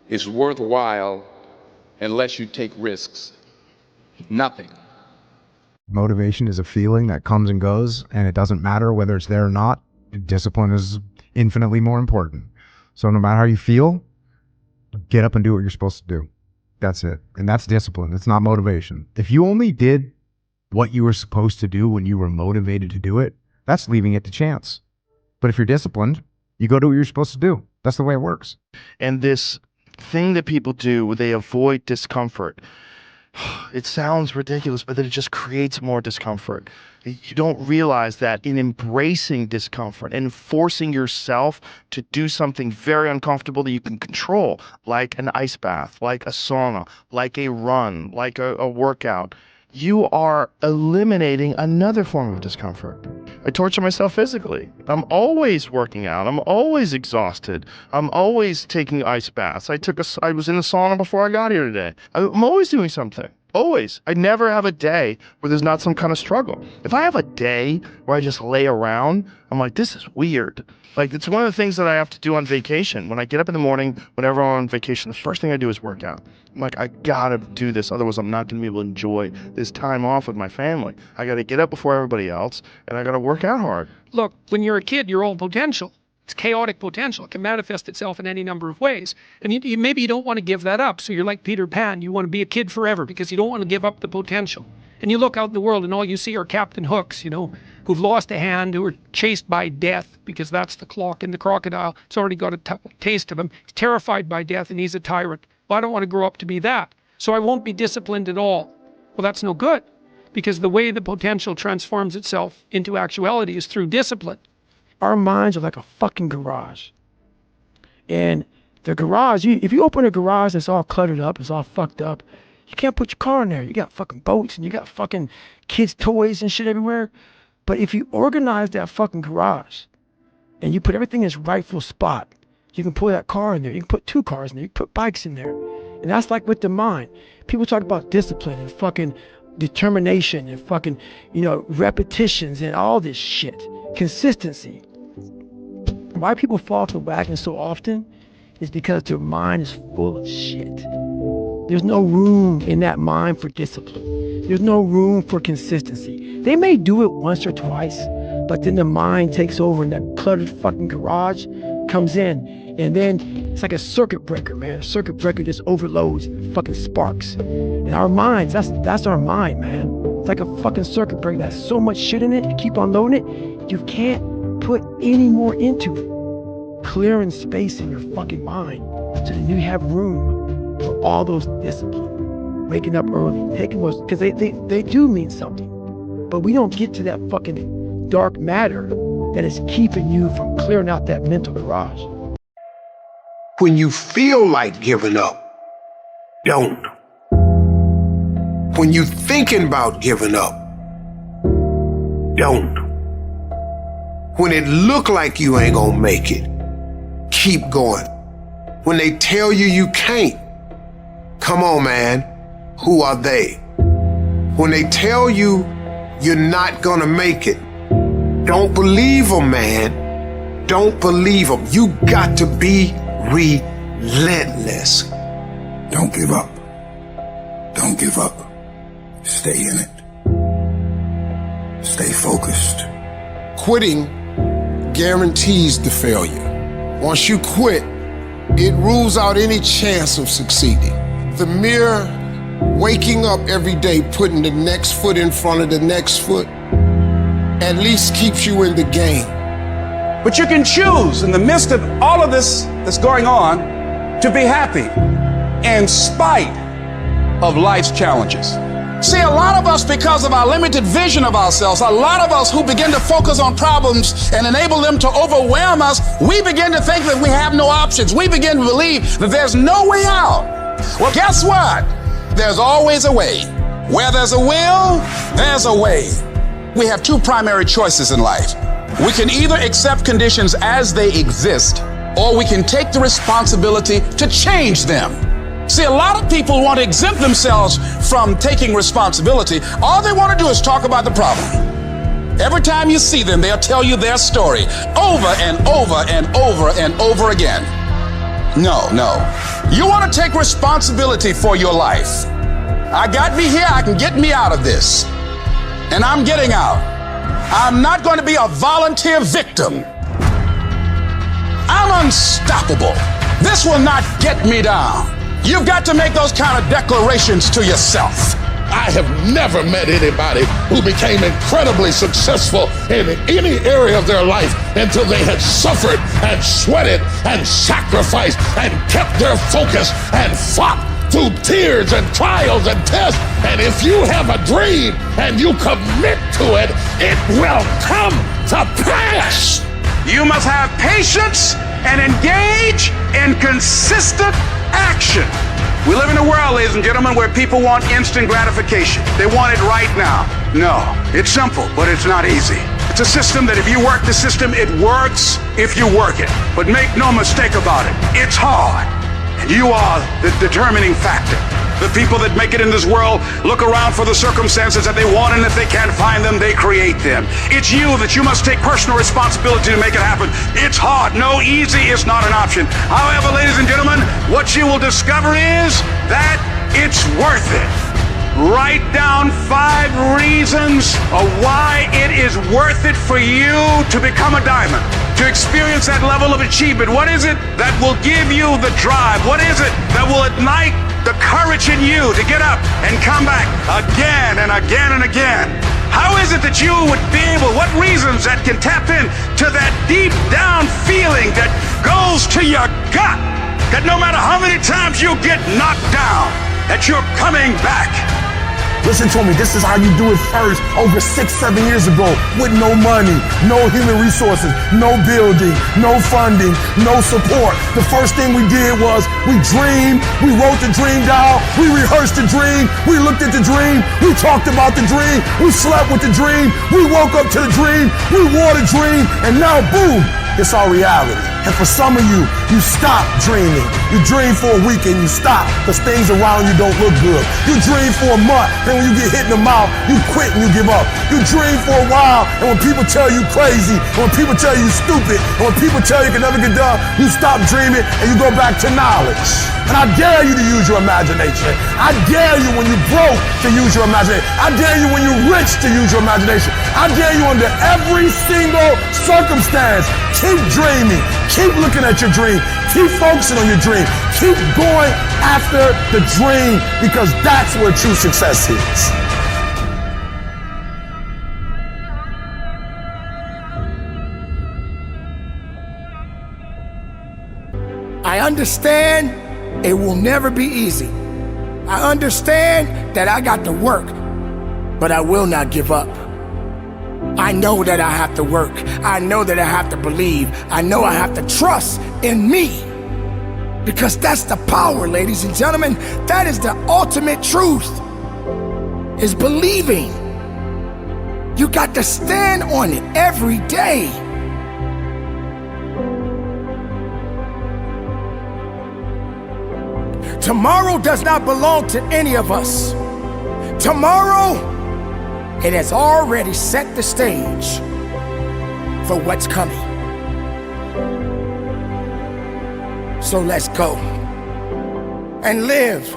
is worthwhile unless you take risks. Nothing. Motivation is a feeling that comes and goes, and it doesn't matter whether it's there or not. Discipline is infinitely more important. So no matter how you feel, get up and do what you're supposed to do. That's it. And that's discipline. It's not motivation. If you only did what you were supposed to do when you were motivated to do it, that's leaving it to chance. But if you're disciplined, you go do what you're supposed to do. That's the way it works. And this thing that people do where they avoid discomfort, it sounds ridiculous, but then it just creates more discomfort. You don't realize that in embracing discomfort and forcing yourself to do something very uncomfortable that you can control, like an ice bath, like a sauna, like a run, like a workout, you are eliminating another form of discomfort. I torture myself physically. I'm always working out. I'm always exhausted. I'm always taking ice baths. I was in the sauna before I got here today. I'm always doing something. Always. I never have a day where there's not some kind of struggle. If I have a day where I just lay around, I'm like, this is weird. Like, it's one of the things that I have to do on vacation. When I get up in the morning, whenever I'm on vacation, the first thing I do is work out. I'm like, I gotta do this, otherwise I'm not gonna be able to enjoy this time off with my family. I gotta get up before everybody else, and I gotta work out hard. Look, when you're a kid, you're all potential. It's chaotic potential. It can manifest itself in any number of ways. And maybe you don't want to give that up. So you're like Peter Pan. You want to be a kid forever because you don't want to give up the potential. And you look out in the world and all you see are Captain Hooks, who've lost a hand, who are chased by death because that's the clock in the crocodile. It's already got a taste of him. He's terrified by death and he's a tyrant. Well, I don't want to grow up to be that. So I won't be disciplined at all. Well, that's no good because the way the potential transforms itself into actuality is through discipline. Our minds are like a fucking garage. And the garage, if you open a garage that's all cluttered up, it's all fucked up, you can't put your car in there. You got fucking boats and you got fucking kids' toys and shit everywhere. But if you organize that fucking garage and you put everything in its rightful spot, you can put that car in there. You can put two cars in there. You can put bikes in there. And that's like with the mind. People talk about discipline and fucking determination and fucking, repetitions and all this shit. Consistency. Why people fall off the wagon so often is because their mind is full of shit. There's no room in that mind for discipline. There's no room for consistency. They may do it once or twice, but then the mind takes over and that cluttered fucking garage comes in. And then it's like a circuit breaker, man. A circuit breaker just overloads and fucking sparks. And our minds, that's our mind, man. It's like a fucking circuit breaker that has so much shit in it, you keep on loading it, you can't put any more into it. Clearing space in your fucking mind so that you have room for all those disciplines. Waking up early, taking those, because they do mean something. But we don't get to that fucking dark matter that is keeping you from clearing out that mental garage. When you feel like giving up, don't. When you're thinking about giving up, don't. When it look like you ain't gonna make it, keep going. When they tell you you can't, come on, man, who are they? When they tell you you're not gonna make it, don't believe them, man. Don't believe them. You got to be relentless. Don't give up. Don't give up. Stay in it. Stay focused. Quitting guarantees the failure. Once you quit, it rules out any chance of succeeding. The mere waking up every day, putting the next foot in front of the next foot, at least keeps you in the game. But you can choose in the midst of all of this that's going on to be happy in spite of life's challenges. See, a lot of us, because of our limited vision of ourselves, a lot of us who begin to focus on problems and enable them to overwhelm us, we begin to think that we have no options. We begin to believe that there's no way out. Well, guess what? There's always a way. Where there's a will, there's a way. We have two primary choices in life. We can either accept conditions as they exist, or we can take the responsibility to change them. See, a lot of people want to exempt themselves from taking responsibility. All they want to do is talk about the problem. Every time you see them, they'll tell you their story over and over and over and over again. No, no. You want to take responsibility for your life. I got me here, I can get me out of this. And I'm getting out. I'm not going to be a volunteer victim. I'm unstoppable. This will not get me down. You've got to make those kind of declarations to yourself. I have never met anybody who became incredibly successful in any area of their life until they had suffered and sweated and sacrificed and kept their focus and fought through tears and trials and tests. And if you have a dream and you commit to it, it will come to pass. You must have patience and engage in consistent action. We live in a world, ladies and gentlemen, where people want instant gratification. They want it right now. No, it's simple, but it's not easy. It's a system that if you work the system, it works if you work it. But make no mistake about it, it's hard. And you are the determining factor. The people that make it in this world look around for the circumstances that they want, and if they can't find them, they create them. It's you that you must take personal responsibility to make it happen. It's hard. No, easy is not an option. However, ladies and gentlemen, what you will discover is that it's worth it. Write down 5 reasons of why it is worth it for you to become a diamond, to experience that level of achievement. What is it that will give you the drive? What is it that will ignite the courage in you to get up and come back again and again and again? How is it that you would be able, what reasons that can tap in to that deep down feeling that goes to your gut, that no matter how many times you get knocked down, that you're coming back? Listen to me, this is how you do it first, over 6-7 years ago, with no money, no human resources, no building, no funding, no support. The first thing we did was we dreamed, we wrote the dream down, we rehearsed the dream, we looked at the dream, we talked about the dream, we slept with the dream, we woke up to the dream, we wore the dream, and now boom, it's our reality. And for some of you, you stop dreaming. You dream for a week and you stop because things around you don't look good. You dream for a month, and when you get hit in the mouth, you quit and you give up. You dream for a while, and when people tell you crazy, and when people tell you stupid, and when people tell you can never get done, you stop dreaming and you go back to knowledge. And I dare you to use your imagination. I dare you when you're broke to use your imagination. I dare you when you're rich to use your imagination. I dare you under every single circumstance. Keep dreaming. Keep looking at your dream. Keep focusing on your dream. Keep going after the dream because that's where true success is. I understand it will never be easy. I understand that I got to work, but I will not give up. I know that I have to work. I know that I have to believe. I know I have to trust in me. Because that's the power, ladies and gentlemen. That is the ultimate truth, is believing. You got to stand on it every day. Tomorrow does not belong to any of us. Tomorrow, it has already set the stage for what's coming. So let's go and live